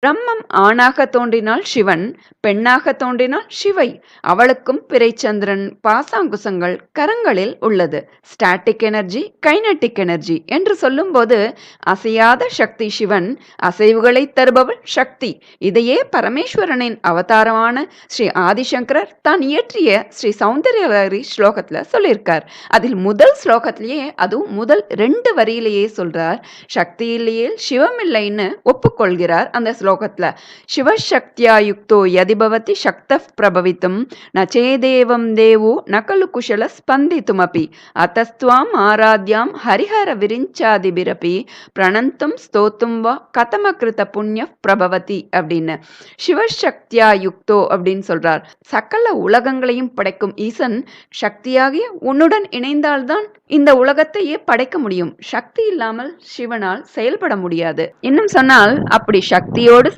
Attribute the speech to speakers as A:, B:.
A: பிரம்மம் ஆணாக தோன்றினால் சிவன், பெண்ணாக தோன்றினால் சிவை. அவளுக்கும் பிறைச்சந்திரன் பாசாங்குசங்கள் கரங்களில் உள்ளது. ஸ்டாட்டிக் எனர்ஜி, கைனட்டிக் எனர்ஜி என்று சொல்லும்போது அசையாத சக்தி சிவன், அசைவுகளை தருபவள் சக்தி. இதையே பரமேஸ்வரனின் அவதாரமான ஸ்ரீ ஆதிசங்கரர் தான் இயற்றிய ஸ்ரீ சௌந்தர்யலஹரி ஸ்லோகத்துல சொல்லியிருக்கார். அதில் முதல் ஸ்லோகத்திலேயே, அதுவும் முதல் 2 வரியிலேயே சொல்றார், சக்தி இல்லையே சிவமில்லைன்னு ஒப்புக்கொள்கிறார். அந்த ஸ்லோகத்துல சிவசக்தியா யுக்தோ யதிபவதி சக்த பிரபவித்தும் நச்சேதேவம் தேவோ நகலு குஷல ஸ்பந்தித்துமபி அத்தஸ்துவாம் ஆராத்யாம் ஹரிஹர விரிஞ்சாதிபிரபி பிரணந்தும் ஸ்தோத்தும் வா கதமகிருத புண்ணிய பிரபவதி அப்படின்னு. சிவசக்தியா யுக்தோ அப்படின்னு சொல்றார். சகல உலகங்களையும் படைக்கும் ஈசன் சக்தியாகிய உன்னுடன் இணைந்தால்தான் இந்த உலகத்தையே படைக்க முடியும். சக்தி இல்லாமல் சிவனால் செயல்பட முடியாது. இன்னும் சொன்னால், அப்படி சக்தியோடு